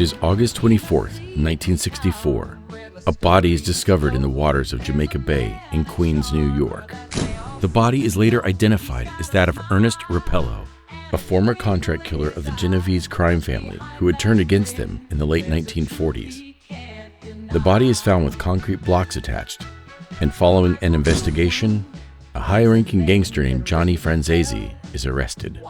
It is August 24th, 1964. A body is discovered in the waters of Jamaica Bay in Queens, New York. The body is later identified as that of Ernest Rapollo, a former contract killer of the Genovese crime family who had turned against them in the late 1940s. The body is found with concrete blocks attached, and following an investigation, a high-ranking gangster named Sonny Franzese is arrested.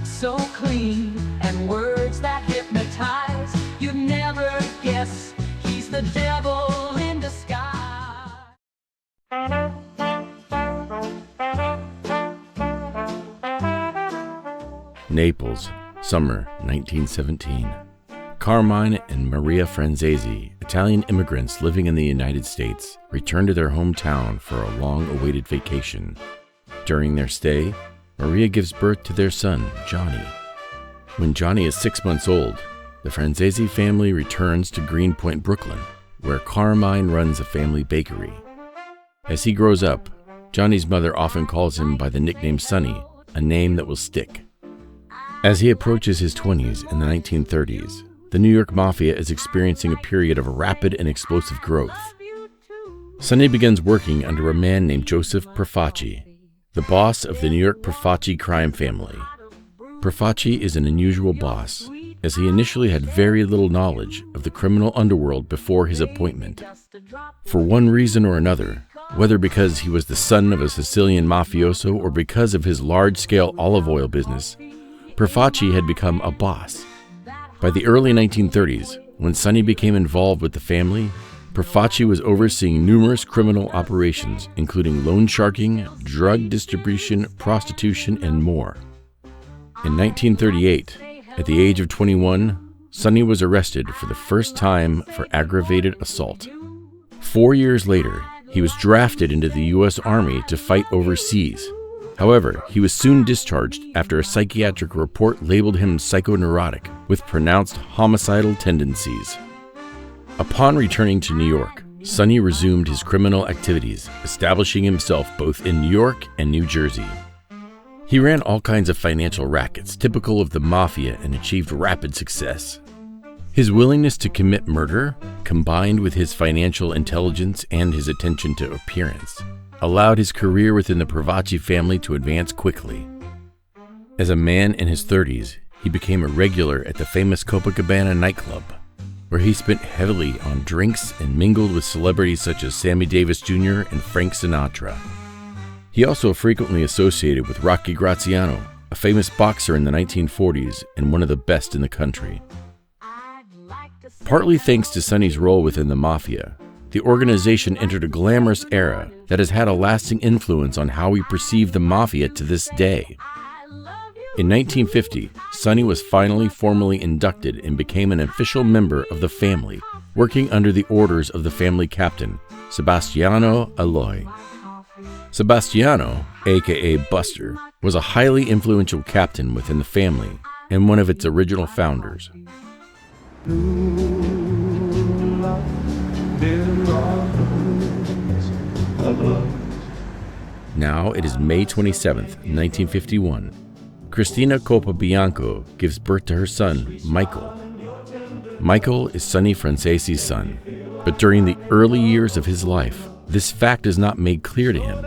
So clean and words that hypnotize, you'd never guess he's the devil in disguise. Naples, summer 1917. Carmine and Maria Franzese, Italian immigrants living in the United States, return to their hometown for a long-awaited vacation. During their stay, Maria gives birth to their son, Johnny. When Johnny is 6 months old, the Franzese family returns to Greenpoint, Brooklyn, where Carmine runs a family bakery. As he grows up, Johnny's mother often calls him by the nickname Sonny, a name that will stick. As he approaches his 20s in the 1930s, the New York Mafia is experiencing a period of rapid and explosive growth. Sonny begins working under a man named Joseph Profaci, the boss of the New York Profaci crime family. Profaci is an unusual boss, as he initially had very little knowledge of the criminal underworld before his appointment. For one reason or another, whether because he was the son of a Sicilian mafioso or because of his large-scale olive oil business, Profaci had become a boss. By the early 1930s, when Sonny became involved with the family, Profaci was overseeing numerous criminal operations, including loan sharking, drug distribution, prostitution, and more. In 1938, at the age of 21, Sonny was arrested for the first time for aggravated assault. 4 years later, he was drafted into the U.S. Army to fight overseas. However, he was soon discharged after a psychiatric report labeled him psychoneurotic with pronounced homicidal tendencies. Upon returning to New York, Sonny resumed his criminal activities, establishing himself both in New York and New Jersey. He ran all kinds of financial rackets typical of the Mafia and achieved rapid success. His willingness to commit murder, combined with his financial intelligence and his attention to appearance, allowed his career within the Profaci family to advance quickly. As a man in his 30s, he became a regular at the famous Copacabana nightclub, where he spent heavily on drinks and mingled with celebrities such as Sammy Davis Jr. and Frank Sinatra. He also frequently associated with Rocky Graziano, a famous boxer in the 1940s and one of the best in the country. Partly thanks to Sonny's role within the Mafia, the organization entered a glamorous era that has had a lasting influence on how we perceive the Mafia to this day. In 1950, Sonny was finally formally inducted and became an official member of the family, working under the orders of the family captain, Sebastiano Aloi. Sebastiano, aka Buster, was a highly influential captain within the family and one of its original founders. Now it is May 27th, 1951. Cristina Copabianco gives birth to her son, Michael. Michael is Sonny Franzese's son, but during the early years of his life, this fact is not made clear to him.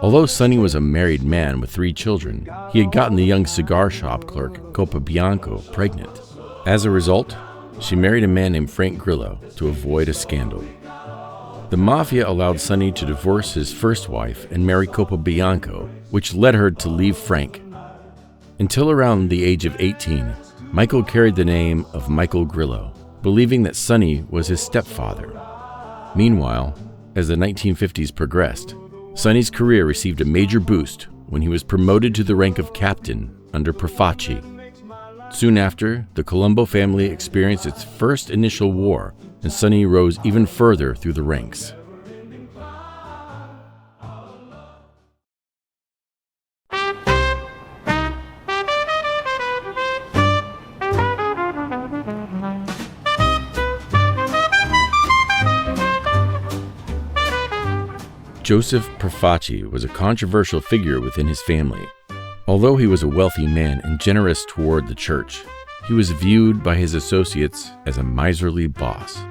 Although Sonny was a married man with 3 children, he had gotten the young cigar shop clerk, Copabianco, pregnant. As a result, she married a man named Frank Grillo to avoid a scandal. The Mafia allowed Sonny to divorce his first wife and marry Copabianco, which led her to leave Frank. Until around the age of 18, Michael carried the name of Michael Grillo, believing that Sonny was his stepfather. Meanwhile, as the 1950s progressed, Sonny's career received a major boost when he was promoted to the rank of captain under Profaci. Soon after, the Colombo family experienced its first initial war, and Sonny rose even further through the ranks. Joseph Profaci was a controversial figure within his family. Although he was a wealthy man and generous toward the church, he was viewed by his associates as a miserly boss.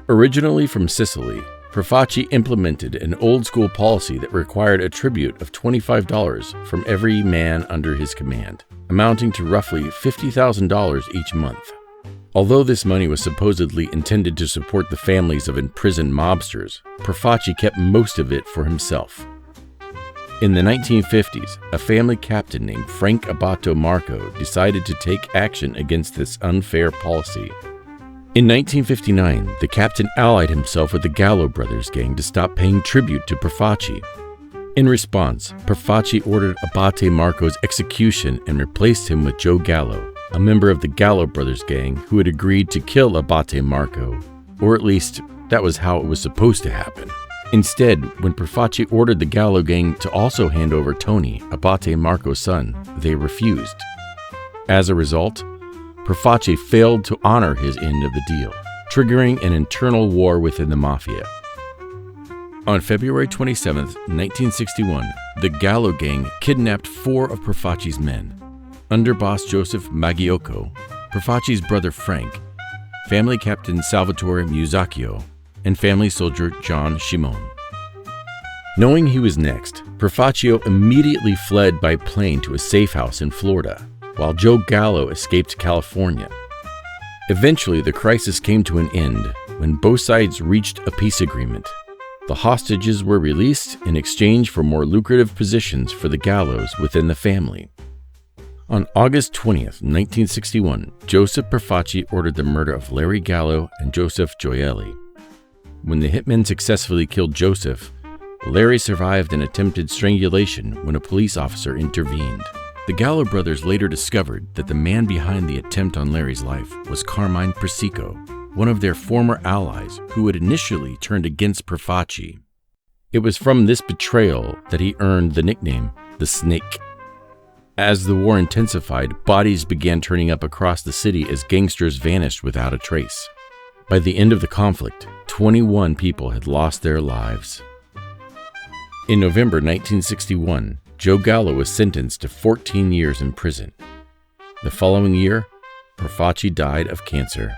Originally from Sicily, Profaci implemented an old-school policy that required a tribute of $25 from every man under his command, amounting to roughly $50,000 each month. Although this money was supposedly intended to support the families of imprisoned mobsters, Profaci kept most of it for himself. In the 1950s, a family captain named Frank Abbato Marco decided to take action against this unfair policy. In 1959, the captain allied himself with the Gallo brothers gang to stop paying tribute to Profaci. In response, Profaci ordered Abate Marco's execution and replaced him with Joe Gallo, a member of the Gallo brothers gang who had agreed to kill Abate Marco, or at least that was how it was supposed to happen. Instead, when Profaci ordered the Gallo gang to also hand over Tony, Abate Marco's son, they refused. As a result, Profaci failed to honor his end of the deal, triggering an internal war within the mafia. On February 27, 1961, the Gallo gang kidnapped 4 of Profaci's men: underboss Joseph Maggiocco, Profaci's brother Frank, family captain Salvatore Musacchio, and family soldier John Shimon. Knowing he was next, Profaci immediately fled by plane to a safe house in Florida, while Joe Gallo escaped to California. Eventually, the crisis came to an end when both sides reached a peace agreement. The hostages were released in exchange for more lucrative positions for the Gallos within the family. On August 20th, 1961, Joseph Profaci ordered the murder of Larry Gallo and Joseph Gioeli. When the hitmen successfully killed Joseph, Larry survived an attempted strangulation when a police officer intervened. The Gallo brothers later discovered that the man behind the attempt on Larry's life was Carmine Persico, one of their former allies who had initially turned against Profaci. It was from this betrayal that he earned the nickname the Snake. As the war intensified, bodies began turning up across the city as gangsters vanished without a trace. By the end of the conflict, 21 people had lost their lives. In November 1961, Joe Gallo was sentenced to 14 years in prison. The following year, Profaci died of cancer.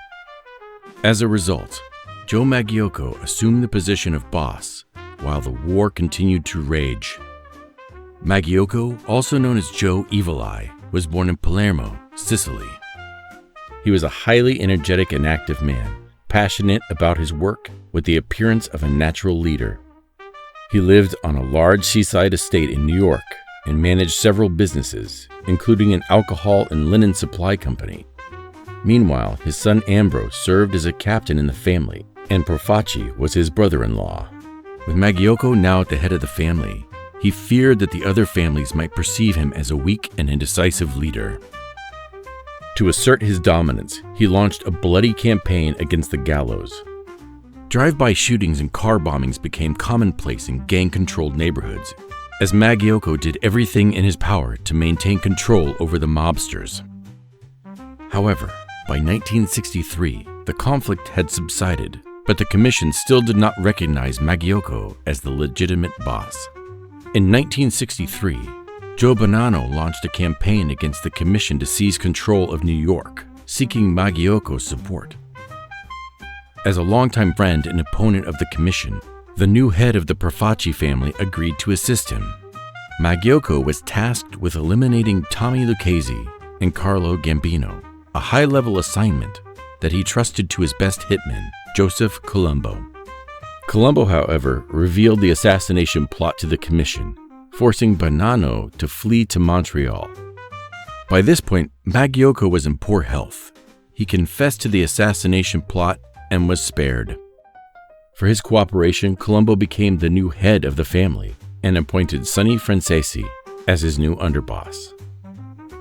As a result, Joe Maggiocco assumed the position of boss while the war continued to rage. Maggiocco, also known as Joe Evil Eye, was born in Palermo, Sicily. He was a highly energetic and active man, passionate about his work with the appearance of a natural leader. He lived on a large seaside estate in New York and managed several businesses, including an alcohol and linen supply company. Meanwhile, his son Ambrose served as a captain in the family, and Profaci was his brother-in-law. With Maggiocco now at the head of the family, he feared that the other families might perceive him as a weak and indecisive leader. To assert his dominance, he launched a bloody campaign against the Gallos. Drive-by shootings and car bombings became commonplace in gang-controlled neighborhoods, as Maggiocco did everything in his power to maintain control over the mobsters. However, by 1963, the conflict had subsided, but the commission still did not recognize Maggiocco as the legitimate boss. In 1963, Joe Bonanno launched a campaign against the commission to seize control of New York, seeking Maggiocco's support. As a longtime friend and opponent of the commission, the new head of the Profaci family agreed to assist him. Maggiocco was tasked with eliminating Tommy Lucchese and Carlo Gambino, a high-level assignment that he trusted to his best hitman, Joseph Colombo. Colombo, however, revealed the assassination plot to the commission, forcing Bonanno to flee to Montreal. By this point, Maggiocco was in poor health. He confessed to the assassination plot and was spared. For his cooperation, Colombo became the new head of the family and appointed Sonny Franzese as his new underboss.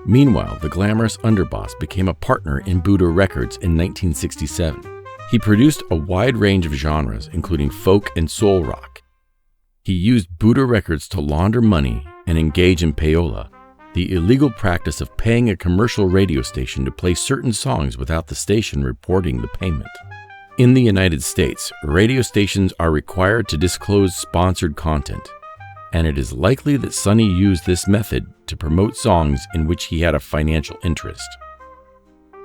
Meanwhile, the glamorous underboss became a partner in Buddha Records in 1967. He produced a wide range of genres, including folk and soul rock. He used Buddha Records to launder money and engage in payola, the illegal practice of paying a commercial radio station to play certain songs without the station reporting the payment. In the United States, radio stations are required to disclose sponsored content. and it is likely that Sonny used this method to promote songs in which he had a financial interest.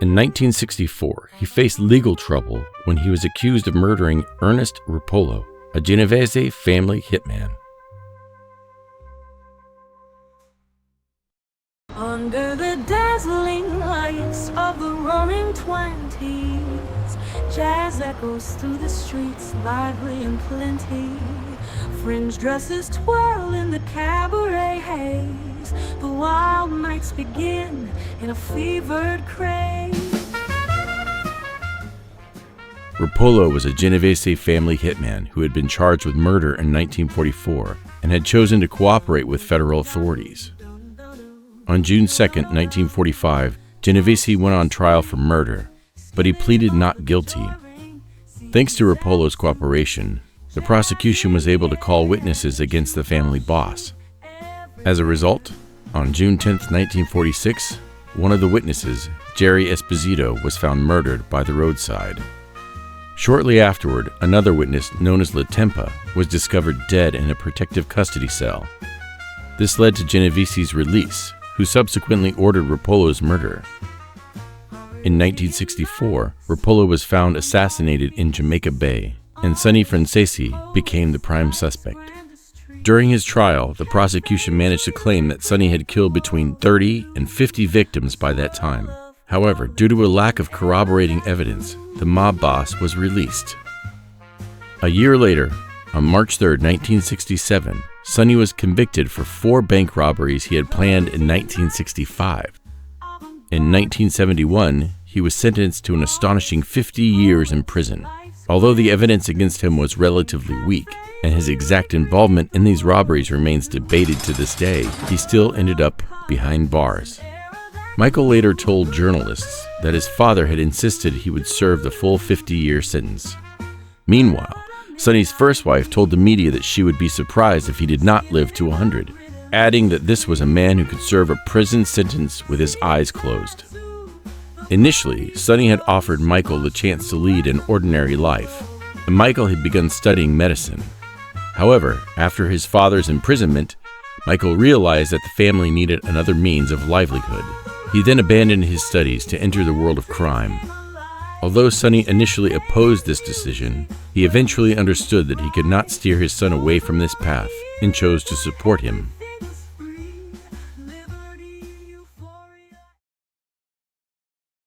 In 1964, he faced legal trouble when he was accused of murdering Ernest Rapollo, a Genovese family hitman. Under the dazzling lights of the roaring 20s, jazz echoes through the streets, lively and plenty. Fringe dresses twirl in the cabaret haze. The wild nights begin in a fevered craze. Rapollo was a Genovese family hitman who had been charged with murder in 1944 and had chosen to cooperate with federal authorities. On June 2, 1945, Genovese went on trial for murder, but he pleaded not guilty. Thanks to Rapollo's cooperation, the prosecution was able to call witnesses against the family boss. As a result, on June 10, 1946, one of the witnesses, Jerry Esposito, was found murdered by the roadside. Shortly afterward, another witness, known as La Tempa, was discovered dead in a protective custody cell. This led to Genovese's release, who subsequently ordered Rapollo's murder. In 1964, Rapollo was found assassinated in Jamaica Bay, and Sonny Franzese became the prime suspect. During his trial, the prosecution managed to claim that Sonny had killed between 30 and 50 victims by that time. However, due to a lack of corroborating evidence, the mob boss was released. A year later, on March 3, 1967, Sonny was convicted for 4 bank robberies he had planned in 1965. In 1971, he was sentenced to an astonishing 50 years in prison. Although the evidence against him was relatively weak, and his exact involvement in these robberies remains debated to this day, he still ended up behind bars. Michael later told journalists that his father had insisted he would serve the full 50-year sentence. Meanwhile, Sonny's first wife told the media that she would be surprised if he did not live to 100, adding that this was a man who could serve a prison sentence with his eyes closed. Initially, Sonny had offered Michael the chance to lead an ordinary life, and Michael had begun studying medicine. However, after his father's imprisonment, Michael realized that the family needed another means of livelihood. He then abandoned his studies to enter the world of crime. Although Sonny initially opposed this decision, he eventually understood that he could not steer his son away from this path and chose to support him.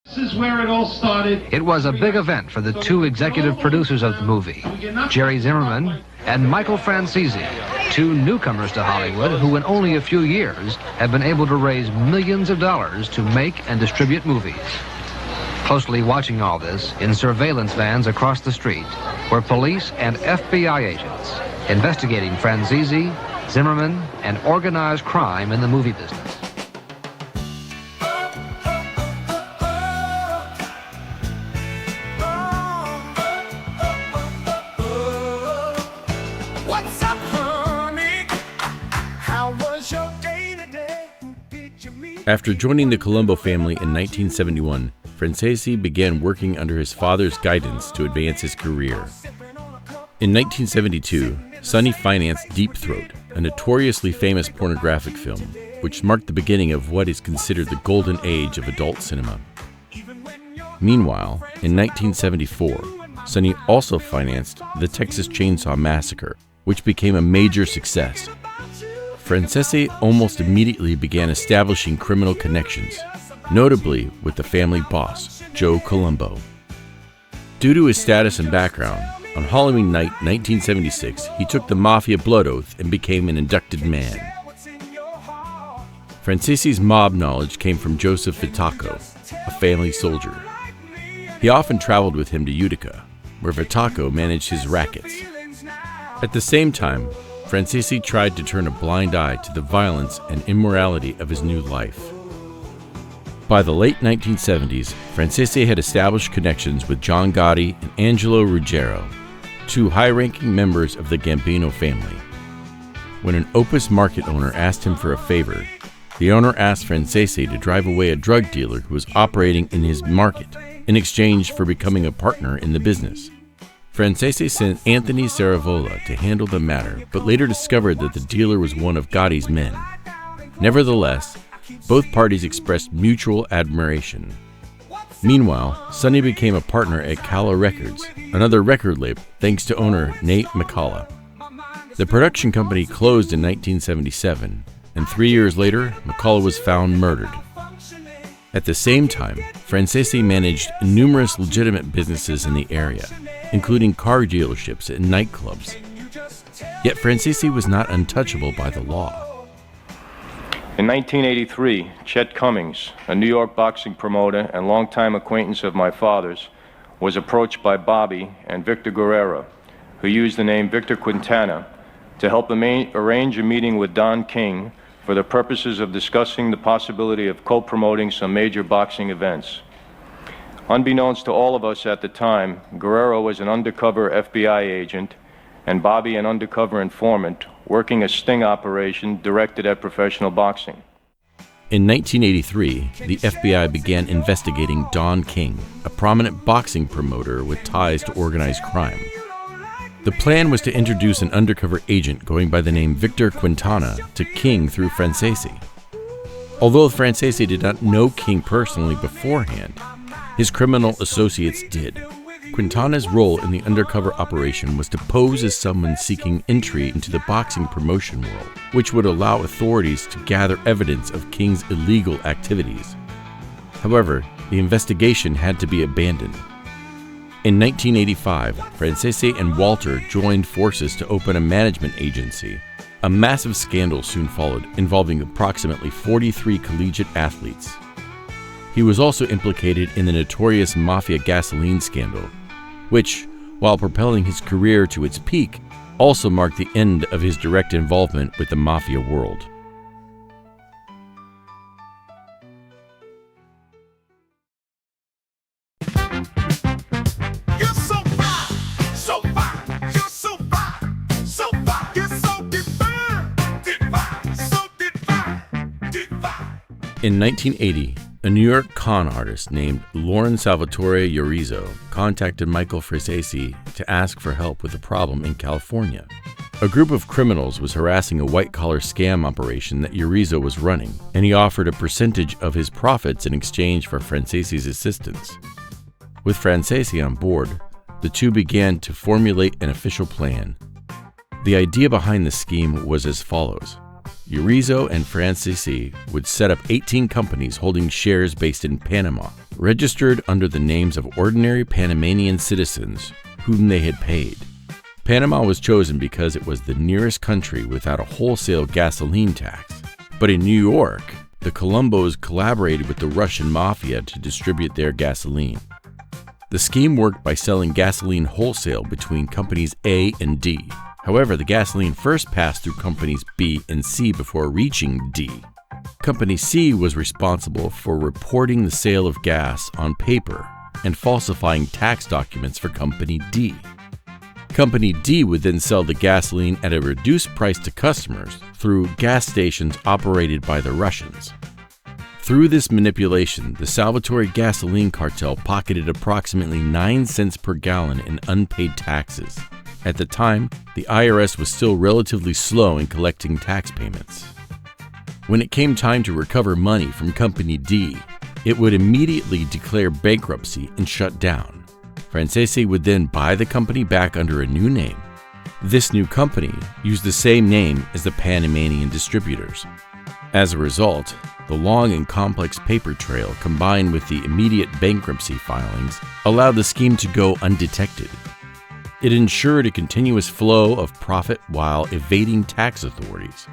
This is where it all started. It was a big event for the 2 executive producers of the movie, Jerry Zimmerman and Michael Franzese, 2 newcomers to Hollywood who in only a few years have been able to raise millions of dollars to make and distribute movies. Closely watching all this in surveillance vans across the street were police and FBI agents investigating Franzese, Zimmerman, and organized crime in the movie business. What's up, honey? How was your day today? Did you meet? After joining the Colombo family in 1971, Franzese began working under his father's guidance to advance his career. In 1972, Sonny financed Deep Throat, a notoriously famous pornographic film, which marked the beginning of what is considered the golden age of adult cinema. Meanwhile, in 1974, Sonny also financed the Texas Chainsaw Massacre, which became a major success. Franzese almost immediately began establishing criminal connections, notably with the family boss, Joe Colombo. Due to his status and background, on Halloween night 1976, he took the Mafia blood oath and became an inducted man. Franzese's mob knowledge came from Joseph Vitaco, a family soldier. He often traveled with him to Utica, where Vitaco managed his rackets. At the same time, Franzese tried to turn a blind eye to the violence and immorality of his new life. By the late 1970s, Franzese had established connections with John Gotti and Angelo Ruggiero, 2 high-ranking members of the Gambino family. When an Opus market owner asked him for a favor, the owner asked Franzese to drive away a drug dealer who was operating in his market in exchange for becoming a partner in the business. Franzese sent Anthony Saravola to handle the matter, but later discovered that the dealer was one of Gotti's men. Nevertheless, both parties expressed mutual admiration. Meanwhile, Sonny became a partner at Calla Records, another record label, thanks to owner Nate McCullough. The production company closed in 1977, and 3 years later, McCullough was found murdered. At the same time, Franzese managed numerous legitimate businesses in the area, including car dealerships and nightclubs. Yet Franzese was not untouchable by the law. In 1983, Chet Cummings, a New York boxing promoter and longtime acquaintance of my father's, was approached by Bobby and Victor Guerrero, who used the name Victor Quintana, to help arrange a meeting with Don King for the purposes of discussing the possibility of co-promoting some major boxing events. Unbeknownst to all of us at the time, Guerrero was an undercover FBI agent and Bobby an undercover informant working a sting operation directed at professional boxing. In 1983, the FBI began investigating Don King, a prominent boxing promoter with ties to organized crime. The plan was to introduce an undercover agent going by the name Victor Quintana to King through Franzese. Although Franzese did not know King personally beforehand, his criminal associates did. Quintana's role in the undercover operation was to pose as someone seeking entry into the boxing promotion world, which would allow authorities to gather evidence of King's illegal activities. However, the investigation had to be abandoned. In 1985, Franzese and Walter joined forces to open a management agency. A massive scandal soon followed, involving approximately 43 collegiate athletes. He was also implicated in the notorious Mafia gasoline scandal, which, while propelling his career to its peak, also marked the end of his direct involvement with the Mafia world. In 1980, a New York con artist named Lauren Salvatore Urizo contacted Michael Franzese to ask for help with a problem in California. A group of criminals was harassing a white-collar scam operation that Urizo was running, and he offered a percentage of his profits in exchange for Franzese's assistance. With Franzese on board, the two began to formulate an official plan. The idea behind the scheme was as follows. Urizo and Franzese would set up 18 companies holding shares based in Panama, registered under the names of ordinary Panamanian citizens whom they had paid. Panama was chosen because it was the nearest country without a wholesale gasoline tax. But in New York, the Colombos collaborated with the Russian mafia to distribute their gasoline. The scheme worked by selling gasoline wholesale between companies A and D. However, the gasoline first passed through companies B and C before reaching D. Company C was responsible for reporting the sale of gas on paper and falsifying tax documents for Company D. Company D would then sell the gasoline at a reduced price to customers through gas stations operated by the Russians. Through this manipulation, the Salvatore gasoline cartel pocketed approximately 9 cents per gallon in unpaid taxes. At the time, the IRS was still relatively slow in collecting tax payments. When it came time to recover money from Company D, it would immediately declare bankruptcy and shut down. Franzese would then buy the company back under a new name. This new company used the same name as the Panamanian distributors. As a result, the long and complex paper trail combined with the immediate bankruptcy filings allowed the scheme to go undetected. It ensured a continuous flow of profit while evading tax authorities.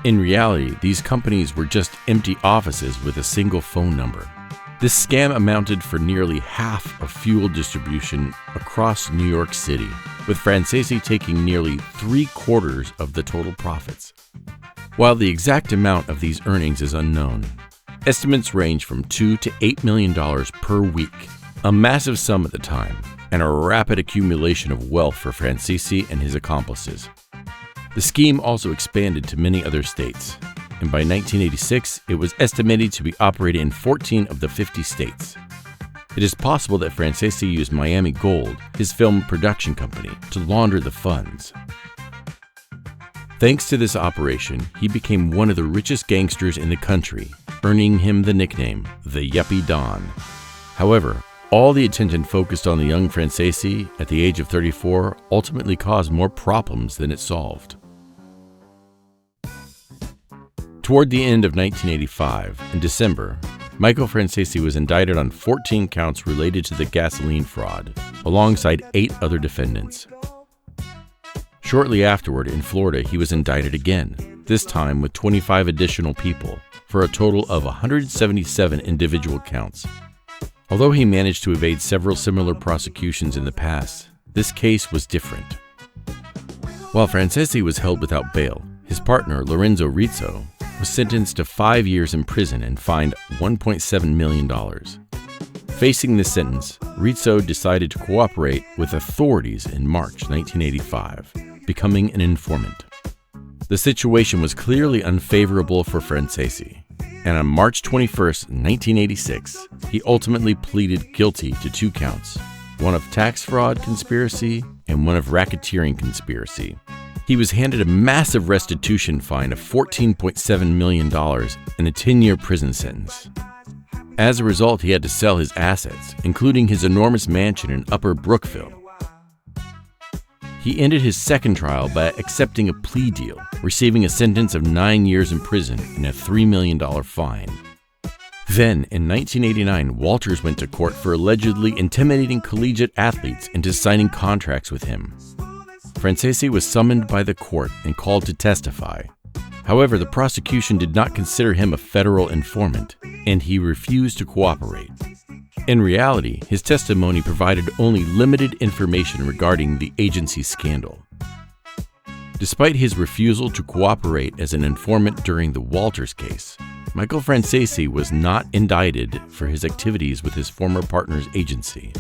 In reality, these companies were just empty offices with a single phone number. This scam amounted for nearly half of fuel distribution across New York City, with Franzese taking nearly 3/4 of the total profits. While the exact amount of these earnings is unknown, estimates range from $2 to $8 million per week, a massive sum at the time, and a rapid accumulation of wealth for Franzese and his accomplices. The scheme also expanded to many other states, and by 1986, it was estimated to be operated in 14 of the 50 states. It is possible that Franzese used Miami Gold, his film production company, to launder the funds. Thanks to this operation, he became one of the richest gangsters in the country, earning him the nickname, the Yuppie Don. However, all the attention focused on the young Franzese at the age of 34 ultimately caused more problems than it solved. Toward the end of 1985, in December, Michael Franzese was indicted on 14 counts related to the gasoline fraud, alongside 8 other defendants. Shortly afterward, in Florida, he was indicted again, this time with 25 additional people, for a total of 177 individual counts. Although he managed to evade several similar prosecutions in the past, this case was different. While Franzese was held without bail, his partner, Lorenzo Rizzo, was sentenced to 5 years in prison and fined $1.7 million. Facing this sentence, Rizzo decided to cooperate with authorities in March 1985, becoming an informant. The situation was clearly unfavorable for Franzese, and on March 21, 1986, he ultimately pleaded guilty to 2 counts, one of tax fraud conspiracy and one of racketeering conspiracy. He was handed a massive restitution fine of $14.7 million and a 10-year prison sentence. As a result, he had to sell his assets, including his enormous mansion in Upper Brookville. He ended his second trial by accepting a plea deal, receiving a sentence of 9 years in prison and a $3 million fine. Then, in 1989, Walters went to court for allegedly intimidating collegiate athletes into signing contracts with him. Franzese was summoned by the court and called to testify. However, the prosecution did not consider him a federal informant, and he refused to cooperate. In reality, his testimony provided only limited information regarding the agency scandal. Despite his refusal to cooperate as an informant during the Walters case, Michael Franzese was not indicted for his activities with his former partner's agency.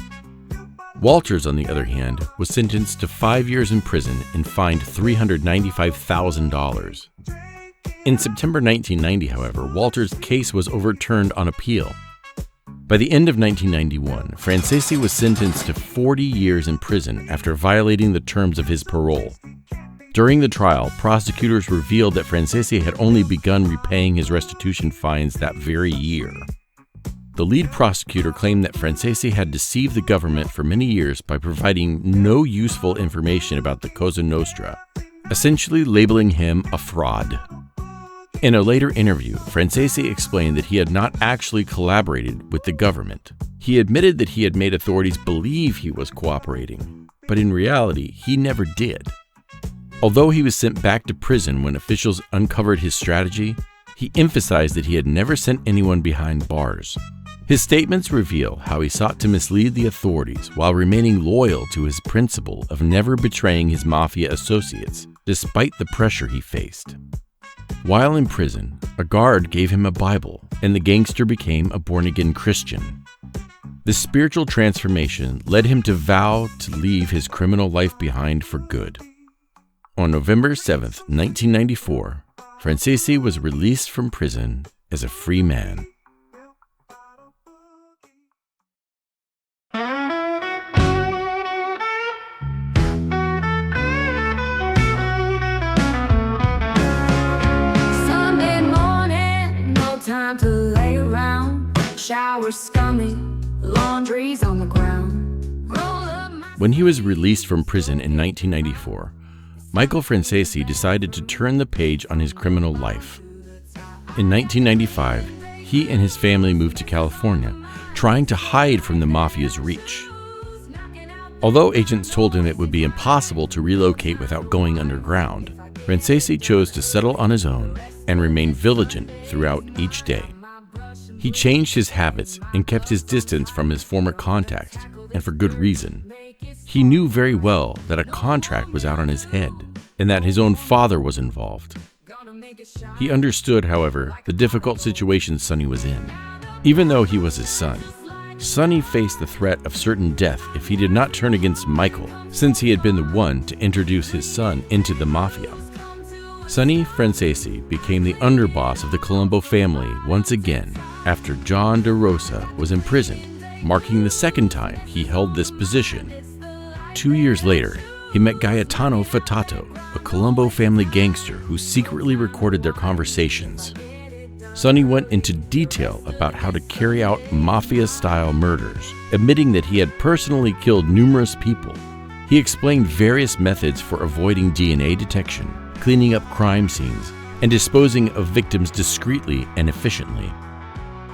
Walters, on the other hand, was sentenced to 5 years in prison and fined $395,000. In September 1990, however, Walters' case was overturned on appeal. By the end of 1991, Franzese was sentenced to 40 years in prison after violating the terms of his parole. During the trial, prosecutors revealed that Franzese had only begun repaying his restitution fines that very year. The lead prosecutor claimed that Franzese had deceived the government for many years by providing no useful information about the Cosa Nostra, essentially labeling him a fraud. In a later interview, Franzese explained that he had not actually collaborated with the government. He admitted that he had made authorities believe he was cooperating, but in reality, he never did. Although he was sent back to prison when officials uncovered his strategy, he emphasized that he had never sent anyone behind bars. His statements reveal how he sought to mislead the authorities while remaining loyal to his principle of never betraying his mafia associates, despite the pressure he faced. While in prison, a guard gave him a Bible, and the gangster became a born-again Christian. This spiritual transformation led him to vow to leave his criminal life behind for good. On November 7, 1994, Franzese was released from prison as a free man. Shower scummy, laundry's on the ground. When he was released from prison in 1994, Michael Franzese decided to turn the page on his criminal life. In 1995, he and his family moved to California, trying to hide from the mafia's reach. Although agents told him it would be impossible to relocate without going underground, Franzese chose to settle on his own and remain vigilant throughout each day. He changed his habits and kept his distance from his former contacts, and for good reason. He knew very well that a contract was out on his head, and that his own father was involved. He understood, however, the difficult situation Sonny was in. Even though he was his son, Sonny faced the threat of certain death if he did not turn against Michael, since he had been the one to introduce his son into the mafia. Sonny Franzese became the underboss of the Colombo family once again after John DeRosa was imprisoned marking the second time he held this position. 2 years later, he met Gaetano Fatato, a Colombo family gangster who secretly recorded their conversations. Sonny went into detail about how to carry out mafia-style murders, admitting that he had personally killed numerous people. He explained various methods for avoiding DNA detection, cleaning up crime scenes, and disposing of victims discreetly and efficiently.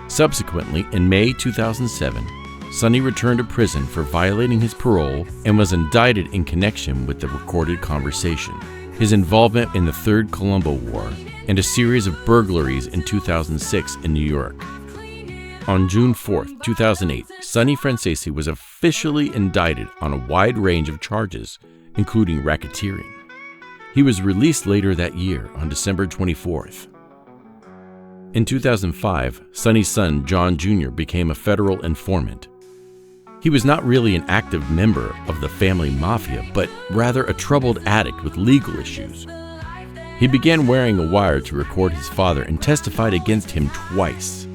Subsequently, in May 2007, Sonny returned to prison for violating his parole and was indicted in connection with the recorded conversation, his involvement in the Third Colombo War, and a series of burglaries in 2006 in New York. On June 4, 2008, Sonny Franzese was officially indicted on a wide range of charges, including racketeering. He was released later that year on December 24th. In 2005, Sonny's son, John Jr., became a federal informant. He was not really an active member of the family mafia, but rather a troubled addict with legal issues. He began wearing a wire to record his father and testified against him twice.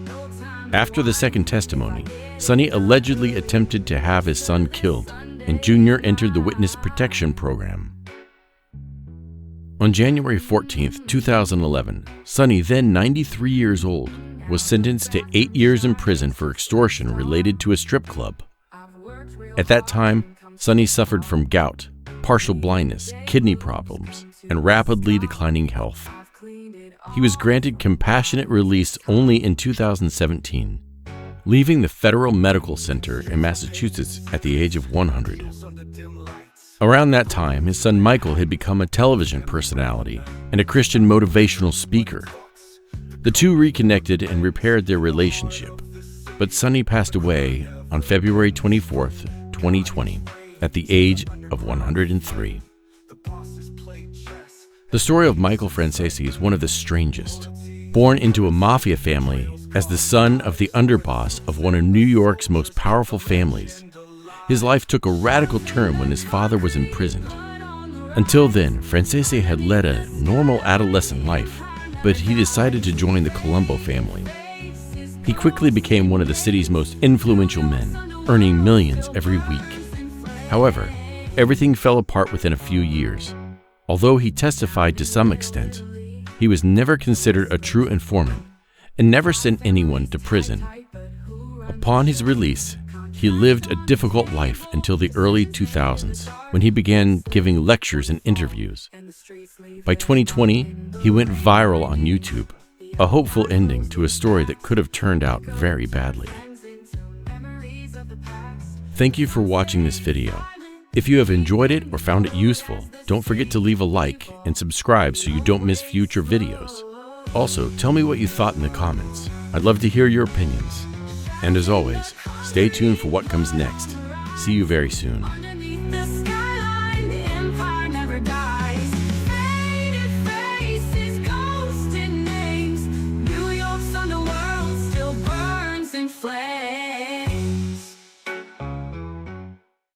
After the second testimony, Sonny allegedly attempted to have his son killed, and Jr. entered the witness protection program. On January 14, 2011, Sonny, then 93 years old, was sentenced to 8 years in prison for extortion related to a strip club. At that time, Sonny suffered from gout, partial blindness, kidney problems, and rapidly declining health. He was granted compassionate release only in 2017, leaving the Federal Medical Center in Massachusetts at the age of 100. Around that time, his son Michael had become a television personality and a Christian motivational speaker. The two reconnected and repaired their relationship, but Sonny passed away on February 24, 2020, at the age of 103. The story of Michael Franzese is one of the strangest. Born into a mafia family as the son of the underboss of one of New York's most powerful families, his life took a radical turn when his father was imprisoned. Until then, Franzese had led a normal adolescent life, but he decided to join the Colombo family. He quickly became one of the city's most influential men, earning millions every week. However, everything fell apart within a few years. Although he testified to some extent, he was never considered a true informant and never sent anyone to prison. Upon his release, he lived a difficult life until the early 2000s, when he began giving lectures and interviews. By 2020, he went viral on YouTube, a hopeful ending to a story that could have turned out very badly. Thank you for watching this video. If you have enjoyed it or found it useful, don't forget to leave a like and subscribe so you don't miss future videos. Also, tell me what you thought in the comments. I'd love to hear your opinions. And as always, stay tuned for what comes next. See you very soon.